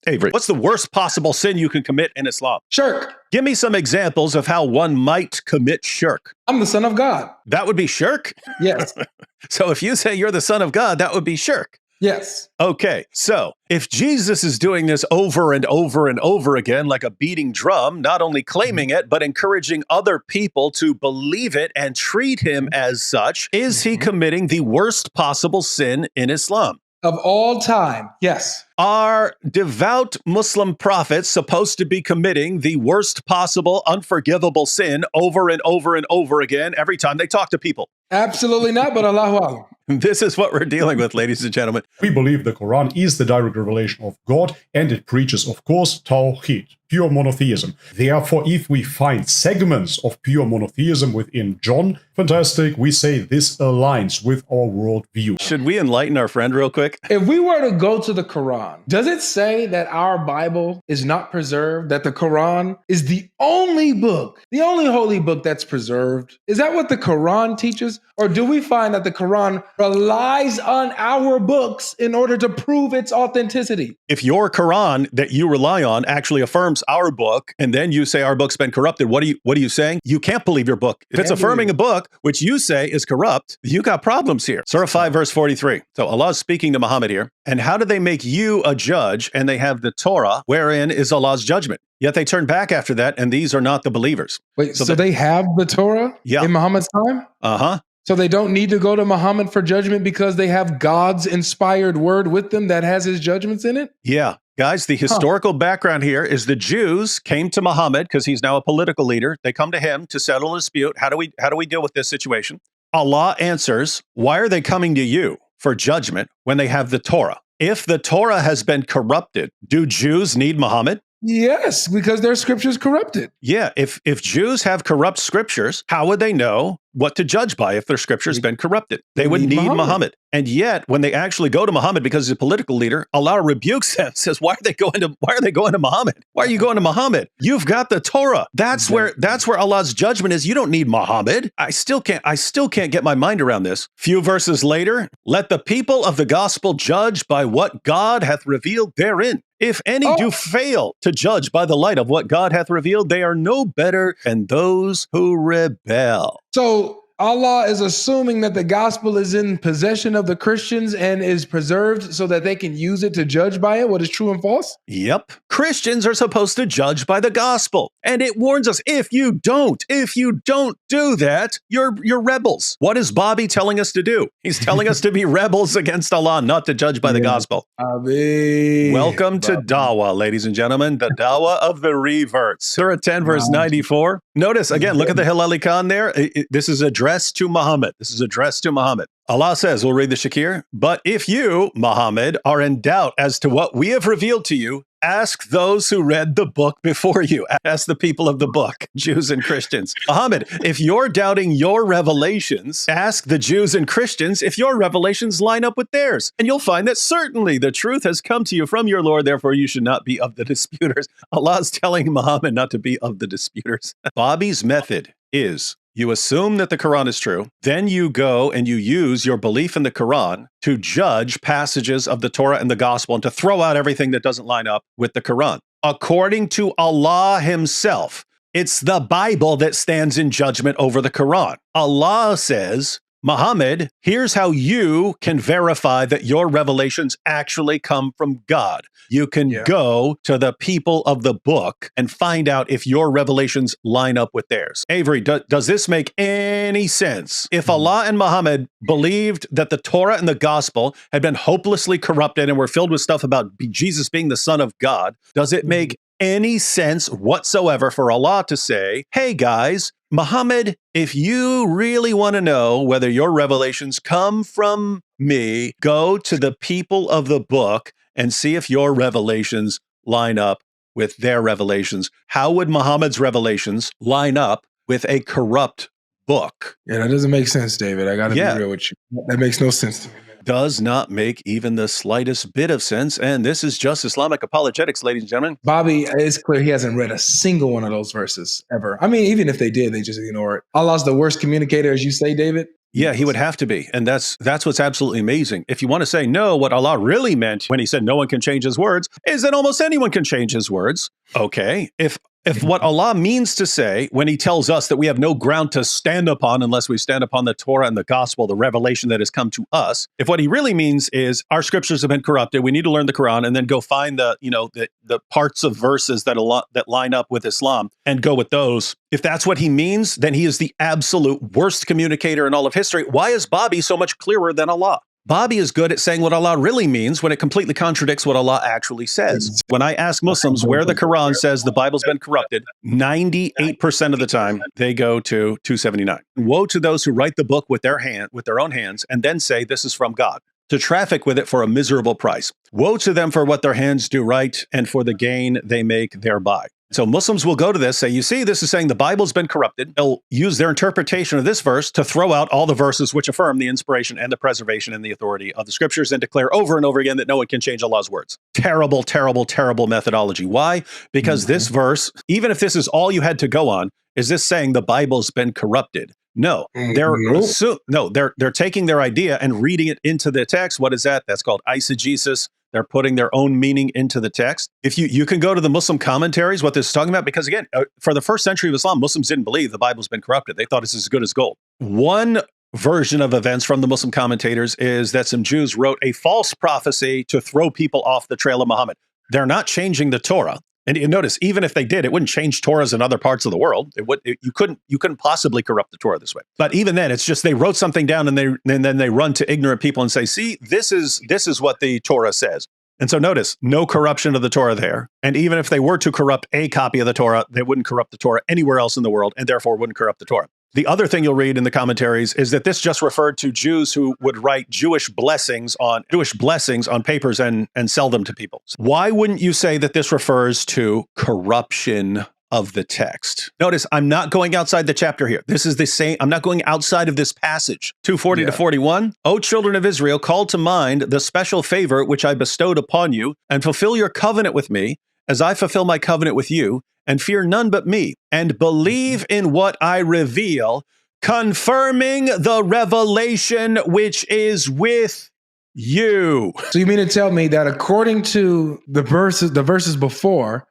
Avery, what's the worst possible sin you can commit in Islam? Shirk. Give me some examples of how one might commit shirk. I'm the son of God. That would be shirk? Yes. So if you say you're the son of God, that would be shirk. Yes. Okay, so if Jesus is doing this over and over and over again, like a beating drum, not only claiming it, but encouraging other people to believe it and treat him as such, is he committing the worst possible sin in Islam? Of all time, yes. Are devout Muslim prophets supposed to be committing the worst possible unforgivable sin over and over and over again every time they talk to people? Absolutely not, but Allahu Alam. This is what we're dealing with, ladies and gentlemen. We believe the Quran is the direct revelation of God, and it preaches, of course, Tawheed, pure monotheism. Therefore, if we find segments of pure monotheism within John, fantastic, we say this aligns with our worldview. Should we enlighten our friend real quick? If we were to go to the Quran, does it say that our Bible is not preserved, that the Quran is the only book, the only holy book that's preserved? Is that what the Quran teaches? Or do we find that the Quran relies on our books in order to prove its authenticity? If your Quran that you rely on actually affirms our book, and then you say our book's been corrupted, what are you saying? You can't believe your book. If it's affirming a book which you say is corrupt, you got problems here. Surah 5, verse 43. So Allah is speaking to Muhammad here. And how do they make you a judge? And they have the Torah, wherein is Allah's judgment. Yet they turn back after that, and these are not the believers. Wait, so they have the Torah in Muhammad's time? Uh-huh. So they don't need to go to Muhammad for judgment because they have God's inspired word with them that has his judgments in it? Yeah. Guys, the historical background here is the Jews came to Muhammad because he's now a political leader. They come to him to settle a dispute. How do we deal with this situation? Allah answers, why are they coming to you for judgment when they have the Torah? If the Torah has been corrupted, do Jews need Muhammad? Yes, because their scripture's corrupted. Yeah, if Jews have corrupt scriptures, how would they know what to judge by if their scripture's been corrupted? They would need Muhammad. And yet, when they actually go to Muhammad because he's a political leader, Allah rebukes them, says, why are they going to Muhammad? Why are you going to Muhammad? You've got the Torah. That's where Allah's judgment is. You don't need Muhammad. I still can't get my mind around this. Few verses later, let the people of the gospel judge by what God hath revealed therein. If any do fail to judge by the light of what God hath revealed, they are no better than those who rebel. So Allah is assuming that the gospel is in possession of the Christians and is preserved so that they can use it to judge by it what is true and false? Yep. Christians are supposed to judge by the gospel. And it warns us, if you don't do that, you're rebels. What is Bobby telling us to do? He's telling us to be rebels against Allah, not to judge by the gospel. Welcome to Dawah, ladies and gentlemen, the Dawah of the Revert. Surah 10, verse 94. Notice, again, look at the Hilali Khan there. This is addressed to Muhammad. This is addressed to Muhammad. Allah says, we'll read the Shakir, but if you, Muhammad, are in doubt as to what we have revealed to you, ask those who read the book before you. Ask the people of the book, Jews and Christians. Muhammad, if you're doubting your revelations, ask the Jews and Christians if your revelations line up with theirs. And you'll find that certainly the truth has come to you from your Lord, therefore you should not be of the disputers. Allah is telling Muhammad not to be of the disputers. Bobby's method is, you assume that the Quran is true, then you go and you use your belief in the Quran to judge passages of the Torah and the Gospel and to throw out everything that doesn't line up with the Quran. According to Allah himself, it's the Bible that stands in judgment over the Quran. Allah says, Muhammad, here's how you can verify that your revelations actually come from God. You can go to the people of the book and find out if your revelations line up with theirs. Avery, does this make any sense? If Allah and Muhammad believed that the Torah and the gospel had been hopelessly corrupted and were filled with stuff about Jesus being the Son of God, does it make any sense whatsoever for Allah to say, hey guys, Muhammad, if you really want to know whether your revelations come from me, go to the people of the book and see if your revelations line up with their revelations. How would Muhammad's revelations line up with a corrupt book? Yeah, that doesn't make sense, David. I got to be real with you. That makes no sense to me. does not make even the slightest bit of sense. And this is just Islamic apologetics, ladies and gentlemen. Bobby, it's clear he hasn't read a single one of those verses ever. I mean, even if they did, they just ignore it. Allah's the worst communicator, as you say, David. Yeah, he would have to be. And that's what's absolutely amazing. If you want to say, no, what Allah really meant when he said no one can change his words is that almost anyone can change his words. Okay. If what Allah means to say when he tells us that we have no ground to stand upon unless we stand upon the Torah and the Gospel, the revelation that has come to us, if what he really means is our scriptures have been corrupted, we need to learn the Quran and then go find the parts of verses that line up with Islam and go with those. If that's what he means, then he is the absolute worst communicator in all of history. Why is Bobby so much clearer than Allah? Bobby is good at saying what Allah really means when it completely contradicts what Allah actually says. When I ask Muslims where the Quran says the Bible's been corrupted, 98% of the time they go to 279. Woe to those who write the book with their own hands and then say this is from God, to traffic with it for a miserable price. Woe to them for what their hands do right and for the gain they make thereby. So Muslims will go to this, say, you see, this is saying the Bible's been corrupted. They'll use their interpretation of this verse to throw out all the verses which affirm the inspiration and the preservation and the authority of the scriptures and declare over and over again that no one can change Allah's words. Terrible, terrible, terrible methodology. Why? Because this verse, even if this is all you had to go on, is this saying the Bible's been corrupted? No, they're taking their idea and reading it into the text. What is that? That's called eisegesis. They're putting their own meaning into the text. If you can go to the Muslim commentaries, what this is talking about, because again, for the first century of Islam, Muslims didn't believe the Bible's been corrupted. They thought it's as good as gold. One version of events from the Muslim commentators is that some Jews wrote a false prophecy to throw people off the trail of Muhammad. They're not changing the Torah. And you notice, even if they did, it wouldn't change Torahs in other parts of the world. You couldn't possibly corrupt the Torah this way. But even then, it's just they wrote something down and then they run to ignorant people and say, see, this is what the Torah says. And so notice, no corruption of the Torah there. And even if they were to corrupt a copy of the Torah, they wouldn't corrupt the Torah anywhere else in the world and therefore wouldn't corrupt the Torah. The other thing you'll read in the commentaries is that this just referred to Jews who would write Jewish blessings on papers and sell them to people. Why wouldn't you say that this refers to corruption of the text? Notice, I'm not going outside the chapter here. This is the same. I'm not going outside of this passage. 240 to 41. O children of Israel, call to mind the special favor which I bestowed upon you, and fulfill your covenant with me, as I fulfill my covenant with you, and fear none but me, and believe in what I reveal, confirming the revelation which is with you. So you mean to tell me that according to the verses before,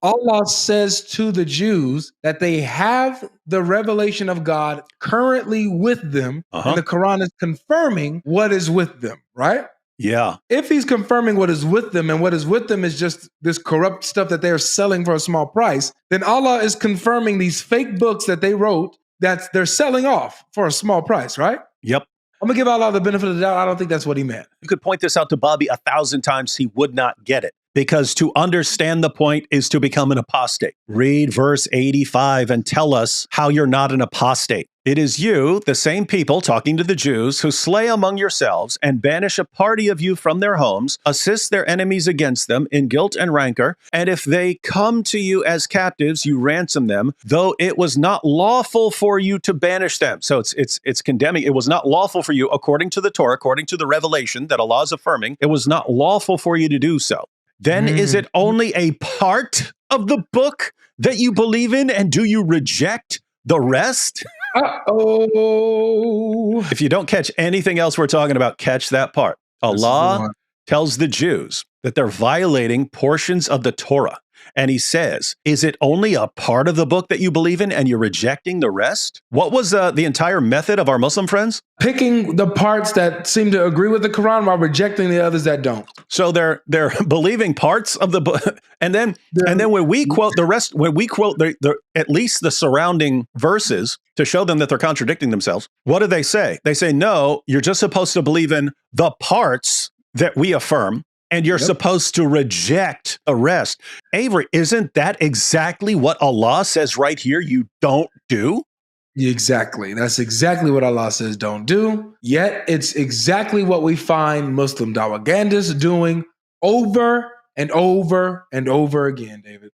Allah says to the Jews that they have the revelation of God currently with them, and the Quran is confirming what is with them, right? Yeah. If he's confirming what is with them, and what is with them is just this corrupt stuff that they're selling for a small price, then Allah is confirming these fake books that they wrote that they're selling off for a small price, right? Yep. I'm going to give Allah the benefit of the doubt. I don't think that's what he meant. You could point this out to Bobby 1,000 times. He would not get it. Because to understand the point is to become an apostate. Read verse 85 and tell us how you're not an apostate. It is you, the same people talking to the Jews, who slay among yourselves and banish a party of you from their homes, assist their enemies against them in guilt and rancor, and if they come to you as captives, you ransom them, though it was not lawful for you to banish them. So it's condemning. It was not lawful for you, according to the Torah, according to the revelation that Allah is affirming, it was not lawful for you to do so. Then is it only a part of the book that you believe in, and do you reject the rest? If you don't catch anything else we're talking about, catch that part. Allah tells the Jews that they're violating portions of the Torah. And he says, is it only a part of the book that you believe in and you're rejecting the rest? What was the entire method of our Muslim friends? Picking the parts that seem to agree with the Quran while rejecting the others that don't. So they're believing parts of the book. And then when we quote the rest, when we quote the at least the surrounding verses to show them that they're contradicting themselves, what do they say? They say, no, you're just supposed to believe in the parts that we affirm, and you're supposed to reject the rest. Avery, isn't that exactly what Allah says right here you don't do? Exactly. That's exactly what Allah says don't do. Yet it's exactly what we find Muslim dawagandists doing over and over and over again, David.